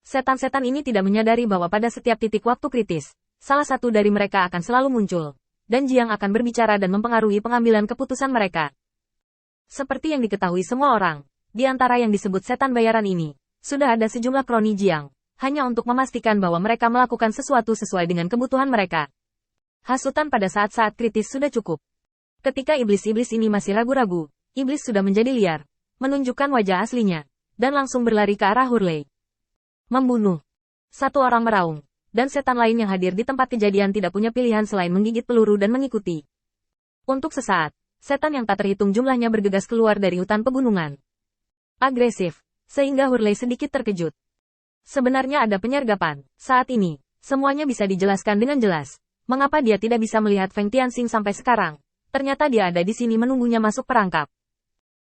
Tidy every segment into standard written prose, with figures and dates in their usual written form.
Setan-setan ini tidak menyadari bahwa pada setiap titik waktu kritis, salah satu dari mereka akan selalu muncul, dan Jiang akan berbicara dan mempengaruhi pengambilan keputusan mereka. Seperti yang diketahui semua orang, di antara yang disebut setan bayaran ini, sudah ada sejumlah kroni Jiang, hanya untuk memastikan bahwa mereka melakukan sesuatu sesuai dengan kebutuhan mereka. Hasutan pada saat-saat kritis sudah cukup. Ketika iblis-iblis ini masih ragu-ragu, iblis sudah menjadi liar, menunjukkan wajah aslinya, dan langsung berlari ke arah Hurley. Membunuh. Satu orang meraung, dan setan lain yang hadir di tempat kejadian tidak punya pilihan selain menggigit peluru dan mengikuti. Untuk sesaat, setan yang tak terhitung jumlahnya bergegas keluar dari hutan pegunungan. Agresif, sehingga Hurley sedikit terkejut. Sebenarnya ada penyergapan. Saat ini, semuanya bisa dijelaskan dengan jelas. Mengapa dia tidak bisa melihat Feng Tianxing sampai sekarang? Ternyata dia ada di sini menunggunya masuk perangkap.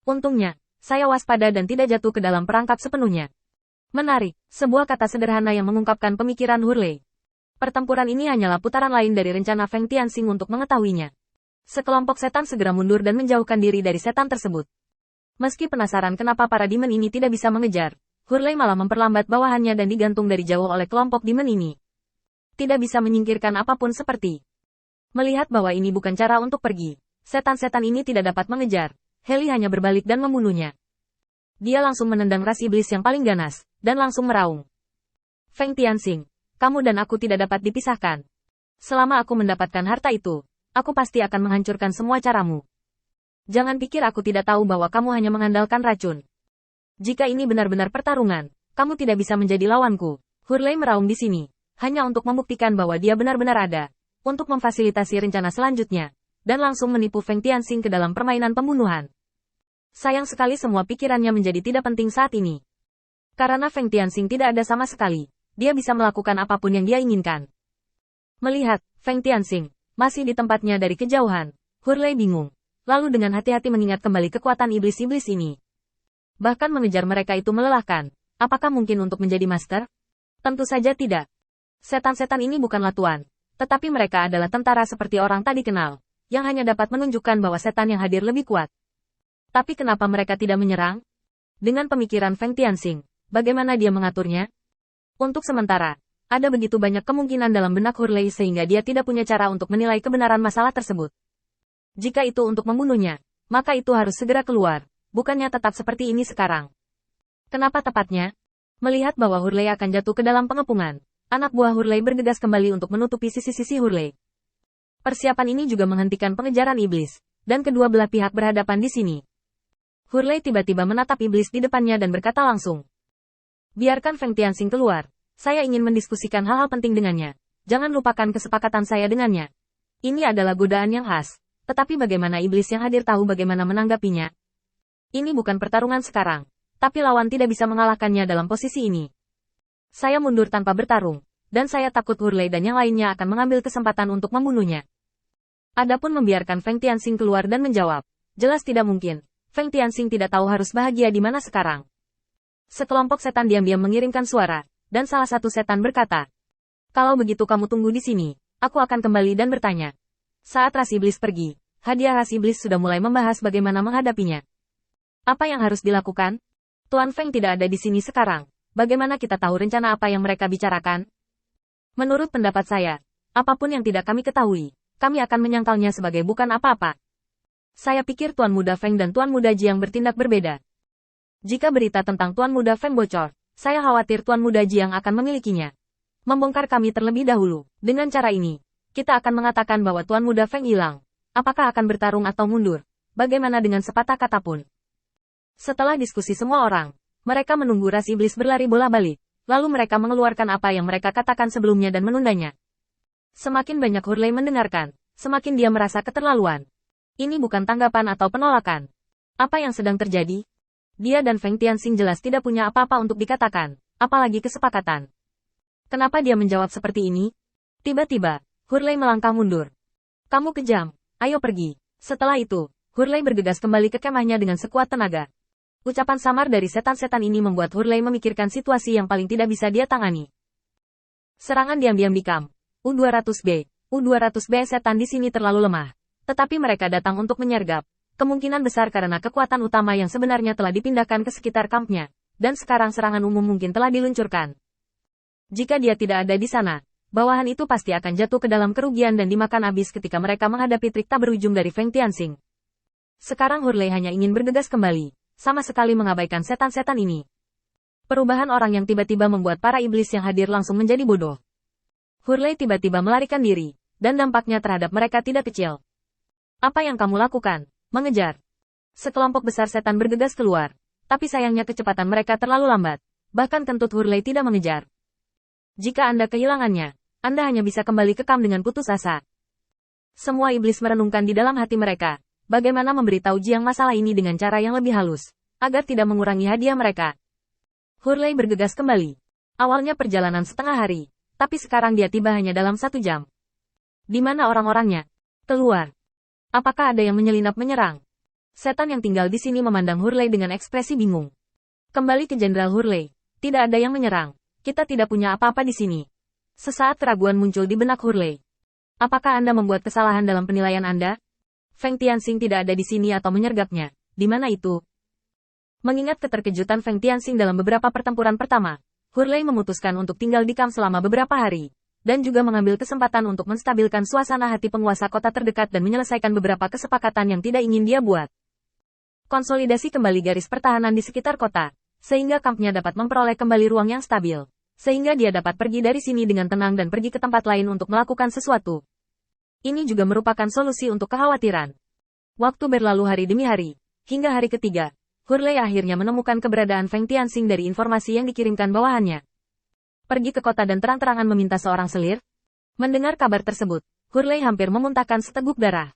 Untungnya, saya waspada dan tidak jatuh ke dalam perangkap sepenuhnya. Menarik, sebuah kata sederhana yang mengungkapkan pemikiran Hurley. Pertempuran ini hanyalah putaran lain dari rencana Feng Tianxing untuk mengetahuinya. Sekelompok setan segera mundur dan menjauhkan diri dari setan tersebut. Meski penasaran kenapa para demon ini tidak bisa mengejar, Hurley malah memperlambat bawahannya dan digantung dari jauh oleh kelompok demon ini. Tidak bisa menyingkirkan apapun seperti. Melihat bahwa ini bukan cara untuk pergi, setan-setan ini tidak dapat mengejar. Heli hanya berbalik dan membunuhnya. Dia langsung menendang ras iblis yang paling ganas, dan langsung meraung. Feng Tianxing, kamu dan aku tidak dapat dipisahkan. Selama aku mendapatkan harta itu, aku pasti akan menghancurkan semua caramu. Jangan pikir aku tidak tahu bahwa kamu hanya mengandalkan racun. Jika ini benar-benar pertarungan, kamu tidak bisa menjadi lawanku. Hurley meraung di sini, hanya untuk membuktikan bahwa dia benar-benar ada, untuk memfasilitasi rencana selanjutnya, dan langsung menipu Feng Tianxing ke dalam permainan pembunuhan. Sayang sekali semua pikirannya menjadi tidak penting saat ini. Karena Feng Tianxing tidak ada sama sekali, dia bisa melakukan apapun yang dia inginkan. Melihat Feng Tianxing masih di tempatnya dari kejauhan, Hurley bingung, lalu dengan hati-hati mengingat kembali kekuatan iblis-iblis ini. Bahkan mengejar mereka itu melelahkan. Apakah mungkin untuk menjadi master? Tentu saja tidak. Setan-setan ini bukanlah tuan, tetapi mereka adalah tentara seperti orang tak dikenal, yang hanya dapat menunjukkan bahwa setan yang hadir lebih kuat. Tapi kenapa mereka tidak menyerang? Dengan pemikiran Feng Tianxing, bagaimana dia mengaturnya? Untuk sementara, ada begitu banyak kemungkinan dalam benak Hurley sehingga dia tidak punya cara untuk menilai kebenaran masalah tersebut. Jika itu untuk membunuhnya, maka itu harus segera keluar, bukannya tetap seperti ini sekarang. Kenapa tepatnya? Melihat bahwa Hurley akan jatuh ke dalam pengepungan, anak buah Hurley bergegas kembali untuk menutupi sisi-sisi Hurley. Persiapan ini juga menghentikan pengejaran iblis, dan kedua belah pihak berhadapan di sini. Hurley tiba-tiba menatap iblis di depannya dan berkata langsung. Biarkan Feng Tianxing keluar, saya ingin mendiskusikan hal-hal penting dengannya. Jangan lupakan kesepakatan saya dengannya. Ini adalah godaan yang khas, tetapi bagaimana iblis yang hadir tahu bagaimana menanggapinya? Ini bukan pertarungan sekarang, tapi lawan tidak bisa mengalahkannya dalam posisi ini. Saya mundur tanpa bertarung, dan saya takut Hurley dan yang lainnya akan mengambil kesempatan untuk membunuhnya. Adapun membiarkan Feng Tianxing keluar dan menjawab, jelas tidak mungkin. Feng Tianxing tidak tahu harus bahagia di mana sekarang. Sekelompok setan diam-diam mengirimkan suara, dan salah satu setan berkata, kalau begitu kamu tunggu di sini, aku akan kembali dan bertanya. Saat ras iblis pergi, hadiah ras iblis sudah mulai membahas bagaimana menghadapinya. Apa yang harus dilakukan? Tuan Feng tidak ada di sini sekarang. Bagaimana kita tahu rencana apa yang mereka bicarakan? Menurut pendapat saya, apapun yang tidak kami ketahui, kami akan menyangkalnya sebagai bukan apa-apa. Saya pikir Tuan Muda Feng dan Tuan Muda Jiang bertindak berbeda. Jika berita tentang Tuan Muda Feng bocor, saya khawatir Tuan Muda Jiang akan memilikinya. Membongkar kami terlebih dahulu. Dengan cara ini, kita akan mengatakan bahwa Tuan Muda Feng hilang. Apakah akan bertarung atau mundur? Bagaimana dengan sepatah kata pun? Setelah diskusi semua orang, mereka menunggu ras iblis berlari bola-balik. Lalu mereka mengeluarkan apa yang mereka katakan sebelumnya dan menundanya. Semakin banyak Hurley mendengarkan, semakin dia merasa keterlaluan. Ini bukan tanggapan atau penolakan. Apa yang sedang terjadi? Dia dan Feng Tianxing jelas tidak punya apa-apa untuk dikatakan, apalagi kesepakatan. Kenapa dia menjawab seperti ini? Tiba-tiba, Hurley melangkah mundur. Kamu kejam, ayo pergi. Setelah itu, Hurley bergegas kembali ke kemahnya dengan sekuat tenaga. Ucapan samar dari setan-setan ini membuat Hurley memikirkan situasi yang paling tidak bisa dia tangani. Serangan diam-diam di kamp U200B. U200B setan di sini terlalu lemah. Tetapi mereka datang untuk menyergap, kemungkinan besar karena kekuatan utama yang sebenarnya telah dipindahkan ke sekitar kampnya, dan sekarang serangan umum mungkin telah diluncurkan. Jika dia tidak ada di sana, bawahan itu pasti akan jatuh ke dalam kerugian dan dimakan habis ketika mereka menghadapi trik tak berujung dari Feng Tianxing. Sekarang Hurley hanya ingin bergegas kembali, sama sekali mengabaikan setan-setan ini. Perubahan orang yang tiba-tiba membuat para iblis yang hadir langsung menjadi bodoh. Hurley tiba-tiba melarikan diri, dan dampaknya terhadap mereka tidak kecil. Apa yang kamu lakukan? Mengejar. Sekelompok besar setan bergegas keluar, tapi sayangnya kecepatan mereka terlalu lambat. Bahkan kentut Hurley tidak mengejar. Jika Anda kehilangannya, Anda hanya bisa kembali ke kamp dengan putus asa. Semua iblis merenungkan di dalam hati mereka, bagaimana memberitahu Jiang masalah ini dengan cara yang lebih halus, agar tidak mengurangi hadiah mereka. Hurley bergegas kembali. Awalnya perjalanan setengah hari, tapi sekarang dia tiba hanya dalam 1 jam. Di mana orang-orangnya? Keluar. Apakah ada yang menyelinap menyerang? Setan yang tinggal di sini memandang Hurley dengan ekspresi bingung. Kembali ke Jenderal Hurley. Tidak ada yang menyerang. Kita tidak punya apa-apa di sini. Sesaat keraguan muncul di benak Hurley. Apakah Anda membuat kesalahan dalam penilaian Anda? Feng Tianxing tidak ada di sini atau menyergapnya. Di mana itu? Mengingat keterkejutan Feng Tianxing dalam beberapa pertempuran pertama, Hurley memutuskan untuk tinggal di kamp selama beberapa hari, dan juga mengambil kesempatan untuk menstabilkan suasana hati penguasa kota terdekat dan menyelesaikan beberapa kesepakatan yang tidak ingin dia buat. Konsolidasi kembali garis pertahanan di sekitar kota, sehingga kampnya dapat memperoleh kembali ruang yang stabil, sehingga dia dapat pergi dari sini dengan tenang dan pergi ke tempat lain untuk melakukan sesuatu. Ini juga merupakan solusi untuk kekhawatiran. Waktu berlalu hari demi hari, hingga hari ketiga, Hurley akhirnya menemukan keberadaan Feng Tianxing dari informasi yang dikirimkan bawahannya. Pergi ke kota dan terang-terangan meminta seorang selir. Mendengar kabar tersebut, Hurley hampir memuntahkan seteguk darah.